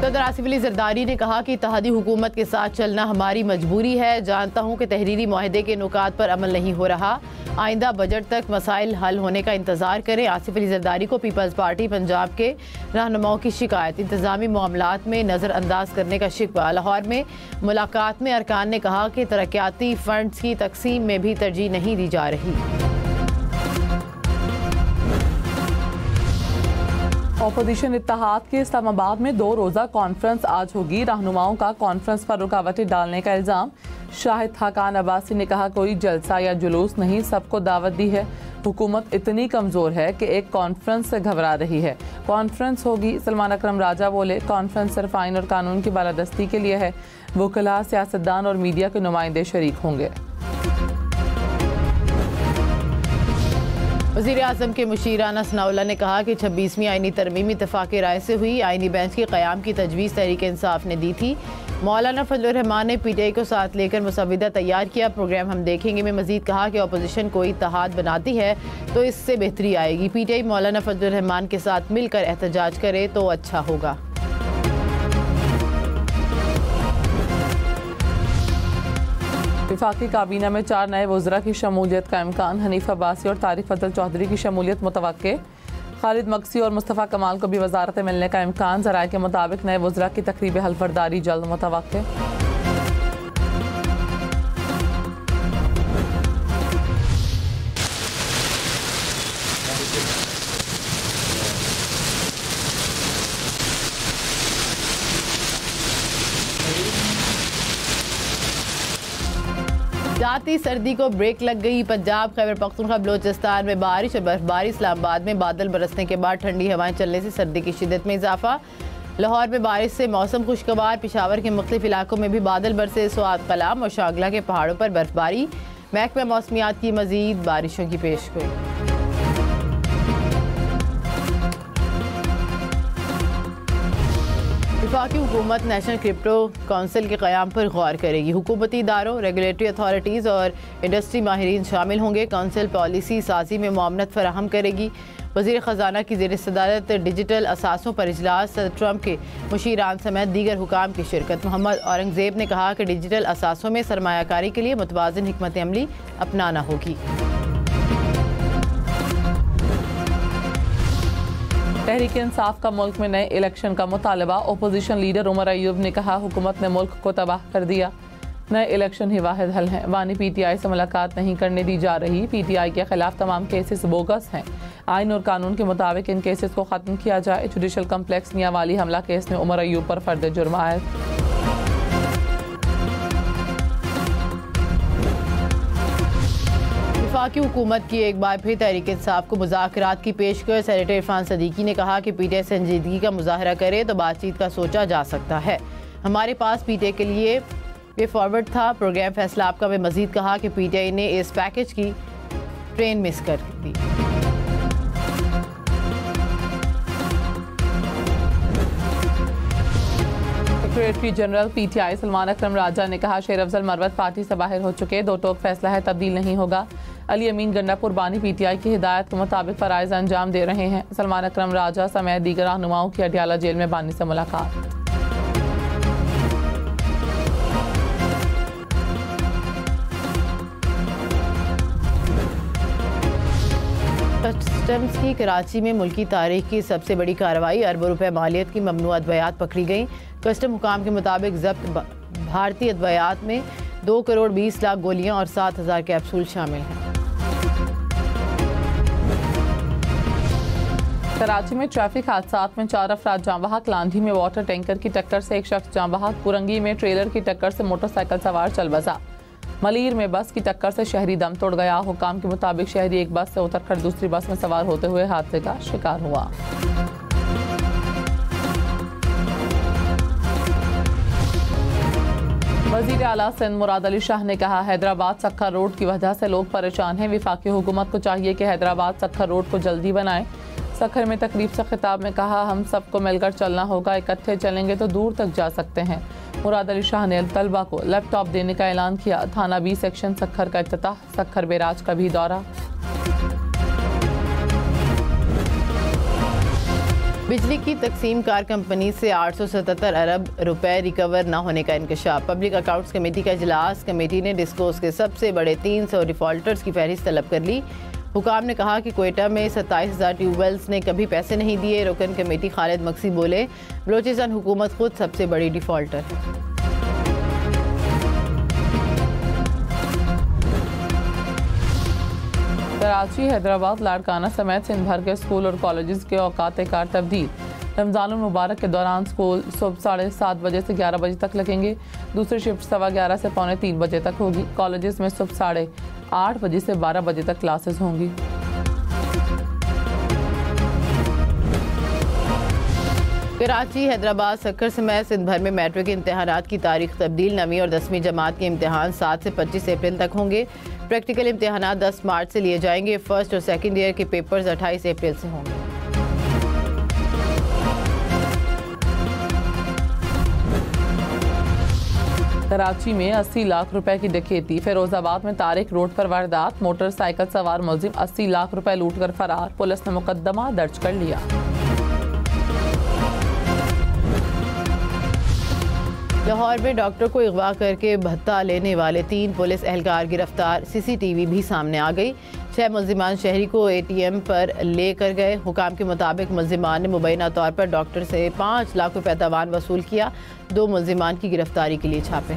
सदर आसिफ अली जरदारी ने कहा कि इत्तेहादी हुकूमत के साथ चलना हमारी मजबूरी है। जानता हूँ कि तहरीरी मुआहदे के नुकात पर अमल नहीं हो रहा। आइंदा बजट तक मसाइल हल होने का इंतजार करें। आसिफ अली जरदारी को पीपल्स पार्टी पंजाब के रहनुमाओं की शिकायत, इंतजामी मामलात में नज़रअंदाज करने का शिकवा। लाहौर में मुलाकात में अरकान ने कहा कि तरक्याती फंड्स की तकसीम में भी तरजीह नहीं दी जा रही। अपोजिशन इत्तेहाद के इस्लामाबाद में 2 रोज़ा कॉन्फ्रेंस आज होगी। रहनुमाओं का कॉन्फ्रेंस पर रुकावटें डालने का इल्ज़ाम। शाहिद खाकान अब्बासी ने कहा कोई जलसा या जुलूस नहीं, सबको दावत दी है। हुकूमत इतनी कमज़ोर है कि एक कॉन्फ्रेंस से घबरा रही है। कॉन्फ्रेंस होगी। सलमान अकरम राजा बोले कॉन्फ्रेंस सिर्फ आइन और कानून की बालादस्ती के लिए है। वकला, सियासतदान और मीडिया के नुमाइंदे शरीक होंगे। वज़ीर आज़म के मुशीर राना सनाउल्लाह ने कहा कि 26वीं आइनी तरमीम इत्तेफाक़ राय से हुई। आइनी बेंच के क़याम की तजवीज़ तहरीक इंसाफ ने दी थी। मौलाना फजलुर रहमान ने PTI को साथ लेकर मुसविदा तैयार किया। प्रोग्राम हम देखेंगे में मज़ीद कहा कि अपोजिशन कोई इत्तेहाद बनाती है तो इससे बेहतरी आएगी। PTI मौलाना फजलुर रहमान के साथ मिलकर एहतजाज करे तो अच्छा होगा। वफाकी काबीना में 4 नए वज़रा की शमूलियत का इम्कान। हनीफ अब्बासी और तारिक फजल चौधरी की शमूलियत मुतवक्के। खालिद मक्सी और मुस्तफ़ा कमाल को भी वज़ारतें मिलने का इम्कान। ज़राए के मुताबिक नए वज़रा की तकरीब हल्फबरदारी जल्द मुतवक्के। जाती सर्दी को ब्रेक लग गई। पंजाब, खैबर पख्तूनख्वा, बलोचिस्तान में बारिश और बर्फबारी। इस्लामाबाद में बादल बरसने के बाद ठंडी हवाएं चलने से सर्दी की शिद्दत में इजाफा। लाहौर में बारिश से मौसम खुशगवार। पेशावर के मुख्तलिफ इलाकों में भी बादल बरसे। स्वात, कलाम और शागला के पहाड़ों पर बर्फबारी। महकमा मौसमियात की मजीद बारिशों की पेशगोई। वफाकी हुकूमत नेशनल क्रिप्टो काउंसिल के क़याम पर गौर करेगी। हुकूमती इदारों, रेगुलेटरी अथॉरिटीज़ और इंडस्ट्री माहिरीन शामिल होंगे। काउंसिल पॉलिसी साजी में मुआवनत फराहम करेगी। वज़ीर ख़जाना की ज़ेर सदारत डिजिटल असासों पर इजलास। सदर ट्रंप के मुशीरान समेत दीगर हुकाम की शिरकत। मोहम्मद औरंगज़ेब ने कहा कि डिजिटल असासों में सरमायाकारी के लिए मुतवाज़िन हिकमत अमली अपनाना होगी। तहरीक इंसाफ का मुल्क में नए इलेक्शन का मुतालबा। अपोजिशन लीडर उमर अयूब ने कहा हुकूमत ने मुल्क को तबाह कर दिया, नए इलेक्शन ही वाहिद हल हैं। वानी PTI से मुलाकात नहीं करने दी जा रही। PTI के खिलाफ तमाम केसेस बोगस हैं। आइन और कानून के मुताबिक इन केसेस को ख़त्म किया जाए। जुडिशल कम्प्लेक्स मियांवाली हमला केस में उमर अयूब पर फर्द जुर्म आयद। वफाकी हुकूमत की एक बार फिर तहरीक इंसाफ को मुज़ाकरात की पेशकश। सेनेटर इरफान सदीकी ने कहा कि PTI संजीदगी का मुजाहरा करे तो बातचीत का सोचा जा सकता है। हमारे पास PTI के लिए वे फॉरवर्ड था। प्रोग्राम फैसला आपका में मजीद कहा कि PTI ने इस पैकेज की ट्रेन मिस कर दी। सेक्रेटरी जनरल PTI सलमान अकरम राजा ने कहा शेर अफजल मरवत पार्टी से बाहर हो चुके। 2 टोक फैसला है, तब्दील नहीं होगा। अली अमीन गंडापुर बानी PTI की हिदायत के मुताबिक फ़राइज़ अंजाम दे रहे हैं। सलमान अकरम राजा समेत दीगर रहनुमाओं की अडियाला जेल में बानी से मुलाकात। कस्टम्स की कराची में मुल्की तारीख की सबसे बड़ी कार्रवाई। अरबों रुपए मालियत की ममनू अद्वयात पकड़ी गई। कस्टम हुकाम के मुताबिक जब्त भारतीय अद्वयात में 2 करोड़ 20 लाख गोलियां और 7,000 कैप्सूल शामिल हैं। कराची में ट्रैफिक हादसात में 4 अफराद जाँ बहक। लांधी में वाटर टैंकर की टक्कर से एक शख्स जाँ बहक। कुरंगी में ट्रेलर की टक्कर से मोटरसाइकिल सवार चल बसा। मलीर में बस की टक्कर से शहरी दम तोड़ गया। हुकाम के मुताबिक शहरी एक बस से उतरकर दूसरी बस में सवार होते हुए हादसे का शिकार हुआ। वज़ीर आला सिंध मुराद अली शाह ने कहा हैदराबाद सक्खर रोड की वजह से लोग परेशान हैं। वफाकी हुकूमत को चाहिए कि हैदराबाद सक्खर रोड को जल्दी बनाए। सक्खर में तकरीब से खिताब में कहा हम सबको मिलकर चलना होगा, इकट्ठे चलेंगे तो दूर तक जा सकते हैं। मुराद अली शाह ने तलबा को लैपटॉप देने का ऐलान किया। थाना B सेक्शन सक्खर का इफ्तिताह। सक्खर बैराज का भी दौरा। बिजली की तकसीम कार कंपनी से 877 अरब रुपए रिकवर न होने का इंकशाफ। पब्लिक अकाउंट्स कमेटी का इजलास। कमेटी ने डिस्कोस के सबसे बड़े 300 डिफॉल्टर्स की फहरिस्त तलब कर ली। हुकाम ने कहा कि कोयटा में 27,000 ट्यूबवेल्स ने कभी पैसे नहीं दिए। रुकन कमेटी खालिद मक्सी बोले, बलोचिस्तान हुकूमत खुद सबसे बड़ी डिफॉल्टर है। कराची, हैदराबाद, लाड़काना समेत सिंध भर के स्कूल और कॉलेजेस के औकात कार तब्दील। रमज़ान मुबारक के दौरान स्कूल सुबह 7:30 बजे से 11 बजे तक लगेंगे। दूसरी शिफ्ट 11:15 से 2:45 बजे तक होगी। कॉलेजेस में सुबह 8:30 बजे से 12 बजे तक क्लासेस होंगी। कराची, हैदराबाद, सक्कर समेत सिंध भर में मैट्रिक के इम्तहानात की तारीख तब्दील। 9वीं और 10वीं जमात के इम्तहान 7 से 25 अप्रैल तक होंगे। प्रैक्टिकल इम्तहानात 10 मार्च से लिए जाएंगे। फर्स्ट और सेकेंड ईयर के पेपर्स 28 अप्रैल से होंगे। कराची में 80 लाख रुपए की डकैती। फिरोजाबाद में तारिक रोड पर वारदात। मोटरसाइकिल सवार मुलजिम 80 लाख रुपए लूटकर फरार। पुलिस ने मुकदमा दर्ज कर लिया। लाहौर में डॉक्टर को अगवा करके भत्ता लेने वाले 3 पुलिस एहलकार गिरफ्तार। सीसीटीवी भी सामने आ गई। 6 मुलजिमान शहरी को एटीएम पर लेकर गए। हुकाम के मुताबिक मुलजिमान ने मुबैना तौर पर डॉक्टर से 5 लाख रुपए तवान वसूल किया। 2 मुलजिमान की गिरफ्तारी के लिए छापे।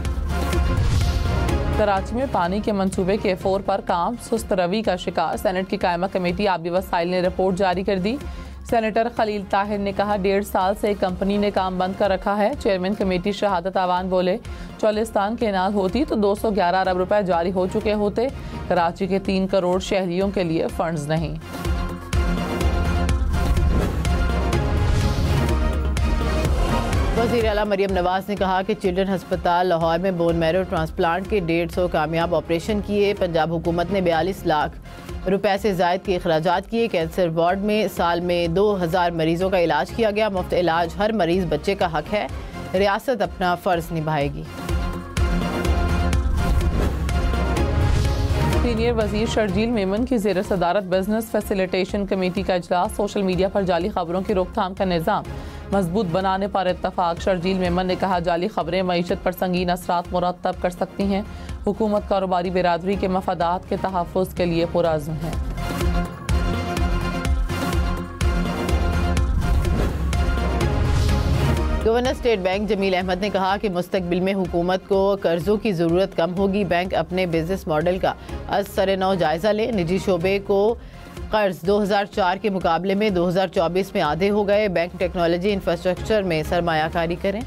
कराची में पानी के मंसूबे K4 पर काम सुस्त रवि का शिकार। सेनेट की कायमा कमेटी आबी वसाइल ने रिपोर्ट जारी कर दी। सेनेटर खलील ताहिर ने कहा, 1.5 साल से कंपनी ने काम बंद कर रखा है। चेयरमैन कमेटी शहादत आवान बोले, चौलिस्तान केनाल होती तो 211 अरब रुपए जारी हो चुके होते। कराची के 3 करोड़ शहरियों के लिए फंड्स नहीं। वज़ीर आला मरियम नवाज ने कहा कि चिल्ड्रन हस्पताल लाहौर में बोन मैरो ट्रांसप्लांट के 150 कामयाब ऑपरेशन किए। पंजाब हुकूमत ने 42 लाख रुपए से ज़ायद के अखराजात किए। कैंसर वार्ड में साल में 2000 मरीजों का इलाज किया गया। मुफ्त इलाज हर मरीज बच्चे का हक है। रियासत अपना फ़र्ज निभाएगी। सीनियर वजीर शर्जील मेमन की ज़ेर सदारत बिजनेस फैसिलिटेशन कमेटी का इजलास। सोशल मीडिया पर जाली खबरों की रोकथाम का निज़ाम मजबूत बनाने पर इत्तफाक। शर्जील मेमन ने कहा, जाली खबरें मईशत पर संगीन असरात मुरतब कर सकती हैं। हुकूमत कारोबारी बिरादरी के मफादात के तहफ़्फ़ुज़ के लिए पुरअज़्म है। Governor State Bank Jamil Ahmad ने कहा कि मुस्तकबिल में हुकूमत को कर्जों की ज़रूरत कम होगी। बैंक अपने बिजनेस मॉडल का सरे-नौ जायज़ा ले। निजी शोबे को कर्ज 2004 के मुकाबले में 2024 में आधे हो गए। बैंक टेक्नोलॉजी इंफ्रास्ट्रक्चर में सरमायाकारी करें।